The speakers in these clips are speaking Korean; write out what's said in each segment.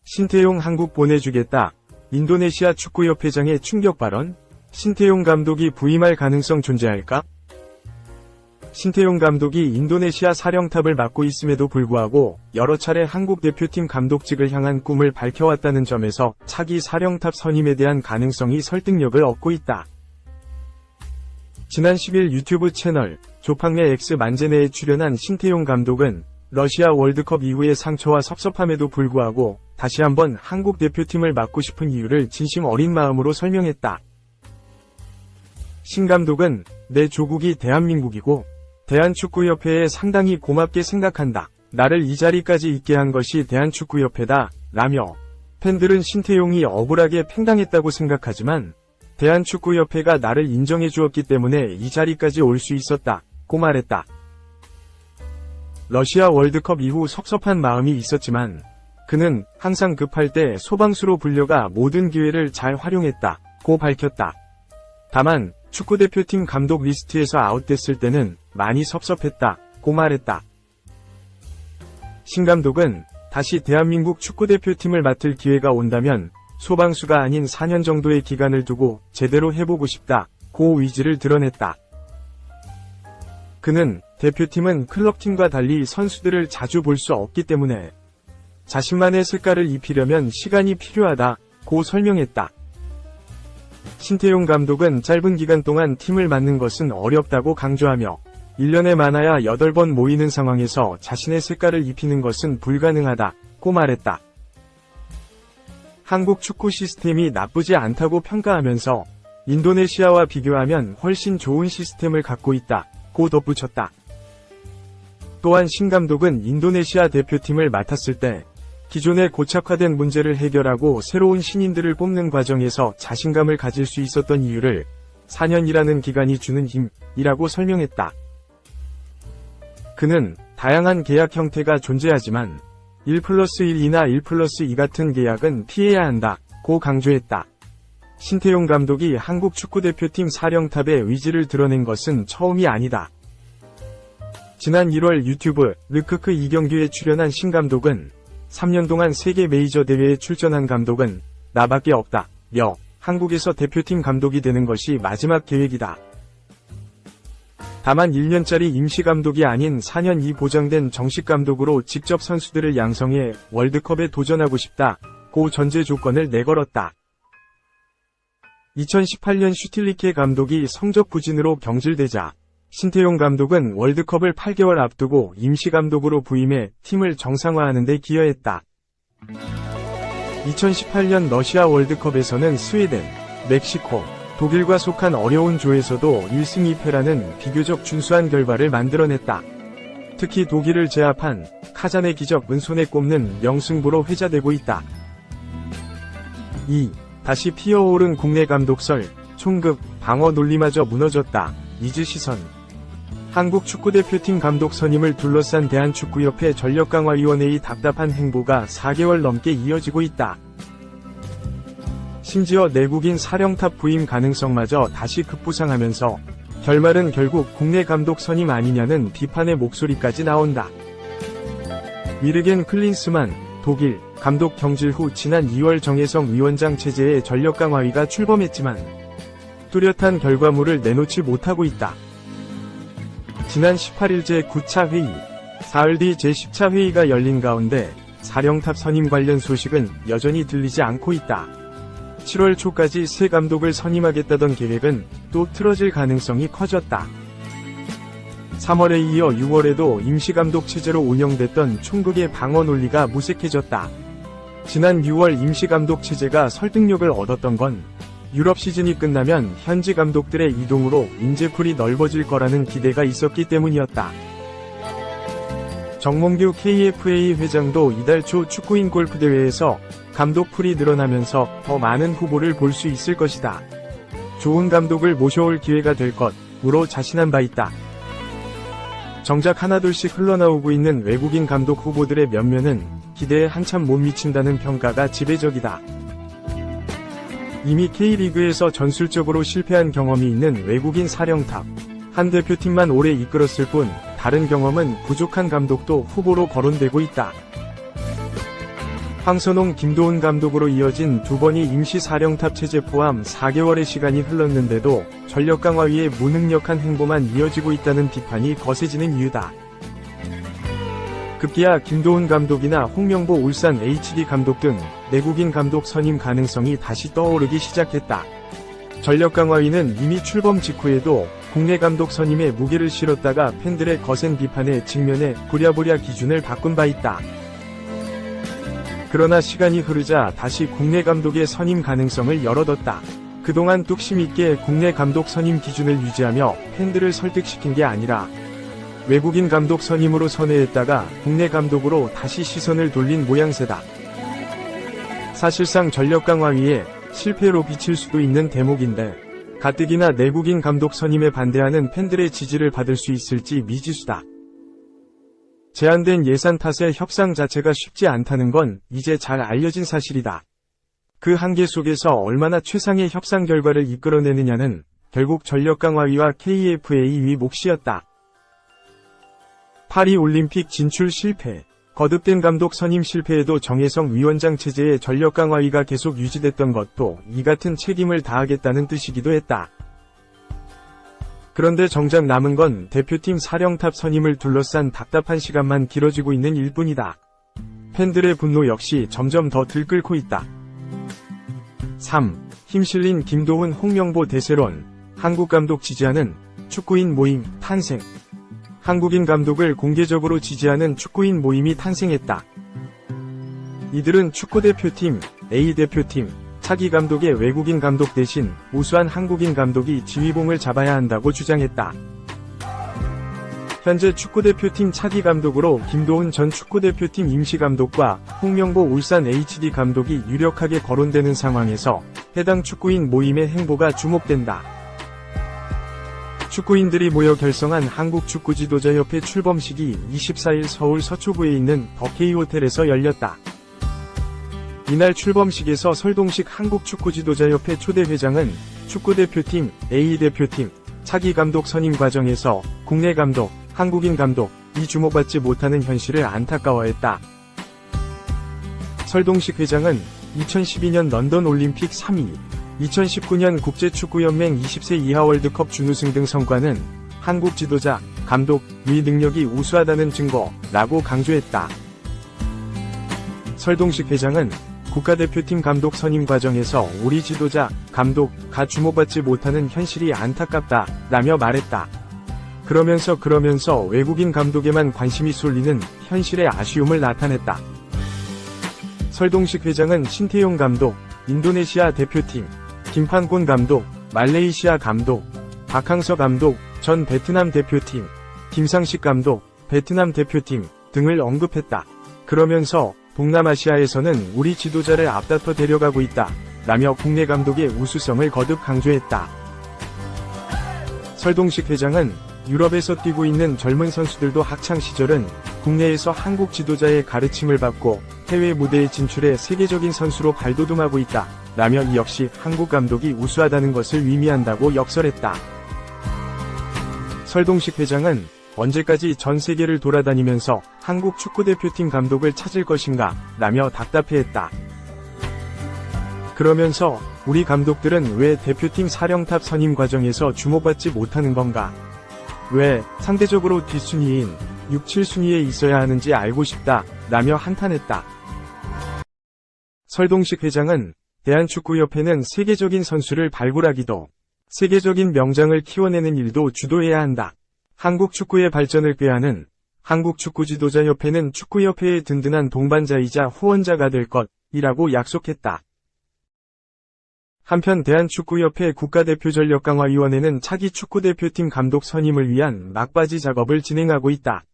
신태용 한국 보내주겠다. 인도네시아 축구협회장의 충격 발언? 신태용 감독이 부임할 가능성 존재할까? 신태용 감독이 인도네시아 사령탑을 맡고 있음에도 불구하고 여러 차례 한국 대표팀 감독직을 향한 꿈을 밝혀왔다는 점에서 차기 사령탑 선임에 대한 가능성이 설득력을 얻고 있다. 지난 10일 유튜브 채널 조팡래 X 만제네에 출연한 신태용 감독은 러시아 월드컵 이후의 상처와 섭섭함에도 불구하고 다시 한번 한국 대표팀을 맡고 싶은 이유를 진심 어린 마음으로 설명했다. 신 감독은 내 조국이 대한민국이고 대한축구협회에 상당히 고맙게 생각한다. 나를 이 자리까지 있게 한 것이 대한축구협회다. 라며 팬들은 신태용이 억울하게 팽당했다고 생각하지만 대한축구협회가 나를 인정해 주었기 때문에 이 자리까지 올 수 있었다. 고 말했다. 러시아 월드컵 이후 섭섭한 마음이 있었지만 그는 항상 급할 때 소방수로 불려가 모든 기회를 잘 활용했다. 고 밝혔다. 다만 축구대표팀 감독 리스트에서 아웃됐을 때는 많이 섭섭했다. 고 말했다. 신 감독은 다시 대한민국 축구대표팀을 맡을 기회가 온다면 소방수가 아닌 4년 정도의 기간을 두고 제대로 해보고 싶다. 고 의지를 드러냈다. 그는 대표팀은 클럽팀과 달리 선수들을 자주 볼 수 없기 때문에 자신만의 색깔을 입히려면 시간이 필요하다. 고 설명했다. 신태용 감독은 짧은 기간 동안 팀을 맡는 것은 어렵다고 강조하며 1년에 많아야 8번 모이는 상황에서 자신의 색깔을 입히는 것은 불가능하다. 고 말했다. 한국 축구 시스템이 나쁘지 않다고 평가하면서 인도네시아와 비교하면 훨씬 좋은 시스템을 갖고 있다. 고 덧붙였다. 또한 신 감독은 인도네시아 대표팀을 맡았을 때 기존의 고착화된 문제를 해결하고 새로운 신인들을 뽑는 과정에서 자신감을 가질 수 있었던 이유를 4년이라는 기간이 주는 힘이라고 설명했다. 그는 다양한 계약 형태가 존재하지만 1+1이나 1+2 같은 계약은 피해야 한다. 고 강조했다. 신태용 감독이 한국 축구대표팀 사령탑의 의지를 드러낸 것은 처음이 아니다. 지난 1월 유튜브 르크크 이경규에 출연한 신 감독은 3년 동안 세계 메이저 대회에 출전한 감독은 나밖에 없다. 며 한국에서 대표팀 감독이 되는 것이 마지막 계획이다. 다만 1년짜리 임시감독이 아닌 4년이 보장된 정식 감독으로 직접 선수들을 양성해 월드컵에 도전하고 싶다. 고 전제 조건을 내걸었다. 2018년 슈틸리케 감독이 성적 부진으로 경질되자 신태용 감독은 월드컵을 8개월 앞두고 임시감독으로 부임해 팀을 정상화하는 데 기여했다. 2018년 러시아 월드컵에서는 스웨덴, 멕시코, 독일과 속한 어려운 조에서도 1승 2패라는 비교적 준수한 결과를 만들어냈다. 특히 독일을 제압한 카잔의 기적은 손에 꼽는 명승부로 회자되고 있다. 2. 다시 피어오른 국내 감독설, 총급, 방어 논리마저 무너졌다. 이즈 시선. 한국 축구대표팀 감독 선임을 둘러싼 대한축구협회 전력강화위원회의 답답한 행보가 4개월 넘게 이어지고 있다. 심지어 내국인 사령탑 부임 가능성마저 다시 급부상하면서 결말은 결국 국내 감독 선임 아니냐는 비판의 목소리까지 나온다. 미르겐 클린스만, 독일, 감독 경질 후 지난 2월 정혜성 위원장 체제의 전력강화위가 출범했지만 뚜렷한 결과물을 내놓지 못하고 있다. 지난 18일 제9차 회의, 사흘 뒤 제10차 회의가 열린 가운데 사령탑 선임 관련 소식은 여전히 들리지 않고 있다. 7월 초까지 새 감독을 선임하겠다던 계획은 또 틀어질 가능성이 커졌다. 3월에 이어 6월에도 임시감독 체제로 운영됐던 총국의 방어 논리가 무색해졌다. 지난 6월 임시감독 체제가 설득력을 얻었던 건 유럽 시즌이 끝나면 현지 감독들의 이동으로 인재풀이 넓어질 거라는 기대가 있었기 때문이었다. 정몽규 KFA 회장도 이달 초 축구인 골프대회에서 감독풀이 늘어나면서 더 많은 후보를 볼 수 있을 것이다. 좋은 감독을 모셔올 기회가 될 것으로 자신한 바 있다. 정작 하나둘씩 흘러나오고 있는 외국인 감독 후보들의 면면은 기대에 한참 못 미친다는 평가가 지배적이다. 이미 K리그에서 전술적으로 실패한 경험이 있는 외국인 사령탑, 한 대표팀만 오래 이끌었을 뿐 다른 경험은 부족한 감독도 후보로 거론되고 있다. 황선홍, 김도훈 감독으로 이어진 두 번의 임시사령탑 체제 포함 4개월의 시간이 흘렀는데도 전력 강화 위에 무능력한 행보만 이어지고 있다는 비판이 거세지는 이유다. 급기야 김도훈 감독이나 홍명보 울산 HD 감독 등 내국인 감독 선임 가능성이 다시 떠오르기 시작했다. 전력 강화위는 이미 출범 직후에도 국내 감독 선임에 무게를 실었다가 팬들의 거센 비판에 직면해 부랴부랴 기준을 바꾼 바 있다. 그러나 시간이 흐르자 다시 국내 감독의 선임 가능성을 열어뒀다. 그동안 뚝심 있게 국내 감독 선임 기준을 유지하며 팬들을 설득시킨 게 아니라 외국인 감독 선임으로 선회했다가 국내 감독으로 다시 시선을 돌린 모양새다. 사실상 전력 강화위에 실패로 비칠 수도 있는 대목인데 가뜩이나 내국인 감독 선임에 반대하는 팬들의 지지를 받을 수 있을지 미지수다. 제한된 예산 탓에 협상 자체가 쉽지 않다는 건 이제 잘 알려진 사실이다. 그 한계 속에서 얼마나 최상의 협상 결과를 이끌어내느냐는 결국 전력 강화위와 KFA 위 몫이었다. 파리올림픽 진출 실패. 거듭된 감독 선임 실패에도 정혜성 위원장 체제의 전력 강화위가 계속 유지됐던 것도 이 같은 책임을 다하겠다는 뜻이기도 했다. 그런데 정작 남은 건 대표팀 사령탑 선임을 둘러싼 답답한 시간만 길어지고 있는 일뿐이다. 팬들의 분노 역시 점점 더 들끓고 있다. 3. 힘실린 김도훈 홍명보 대세론. 한국 감독 지지하는 축구인 모임 탄생. 한국인 감독을 공개적으로 지지하는 축구인 모임이 탄생했다. 이들은 축구대표팀, A대표팀, 차기 감독의 외국인 감독 대신 우수한 한국인 감독이 지휘봉을 잡아야 한다고 주장했다. 현재 축구대표팀 차기 감독으로 김도훈 전 축구대표팀 임시감독과 홍명보 울산 HD 감독이 유력하게 거론되는 상황에서 해당 축구인 모임의 행보가 주목된다. 축구인들이 모여 결성한 한국축구지도자협회 출범식이 24일 서울 서초구에 있는 더케이호텔에서 열렸다. 이날 출범식에서 설동식 한국축구지도자협회 초대 회장은 축구대표팀, A대표팀, 차기 감독 선임 과정에서 국내 감독, 한국인 감독, 이 주목받지 못하는 현실을 안타까워했다. 설동식 회장은 2012년 런던 올림픽 3위, 2019년 국제축구연맹 20세 이하 월드컵 준우승 등 성과는 한국 지도자, 감독, 위 능력이 우수하다는 증거라고 강조했다. 설동식 회장은 국가대표팀 감독 선임 과정에서 우리 지도자, 감독가 주목받지 못하는 현실이 안타깝다라며 말했다. 그러면서 외국인 감독에만 관심이 쏠리는 현실의 아쉬움을 나타냈다. 설동식 회장은 신태용 감독, 인도네시아 대표팀, 김판곤 감독, 말레이시아 감독, 박항서 감독, 전 베트남 대표팀, 김상식 감독, 베트남 대표팀 등을 언급했다. 그러면서 동남아시아에서는 우리 지도자를 앞다퉈 데려가고 있다 라며 국내 감독의 우수성을 거듭 강조했다. 설동식 회장은 유럽에서 뛰고 있는 젊은 선수들도 학창시절은 국내에서 한국 지도자의 가르침을 받고 해외 무대에 진출해 세계적인 선수로 발돋움하고 있다 라며 이 역시 한국 감독이 우수하다는 것을 의미한다고 역설했다. 설동식 회장은 언제까지 전 세계를 돌아다니면서 한국 축구대표팀 감독을 찾을 것인가 라며 답답해했다. 그러면서 우리 감독들은 왜 대표팀 사령탑 선임 과정에서 주목받지 못하는 건가? 왜 상대적으로 뒷순위인 6, 7순위에 있어야 하는지 알고 싶다 라며 한탄했다. 설동식 회장은 대한축구협회는 세계적인 선수를 발굴하기도 세계적인 명장을 키워내는 일도 주도해야 한다. 한국 축구의 발전을 꾀하는 한국축구지도자협회는 축구협회의 든든한 동반자이자 후원자가 될 것이라고 약속했다. 한편 대한축구협회 국가대표전력강화위원회는 차기 축구대표팀 감독 선임을 위한 막바지 작업을 진행하고 있다.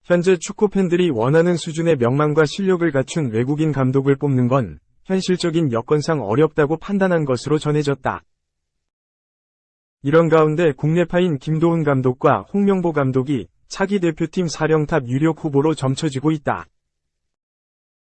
현재 축구팬들이 원하는 수준의 명망과 실력을 갖춘 외국인 감독을 뽑는 건 현실적인 여건상 어렵다고 판단한 것으로 전해졌다. 이런 가운데 국내파인 김도훈 감독과 홍명보 감독이 차기 대표팀 사령탑 유력 후보로 점쳐지고 있다.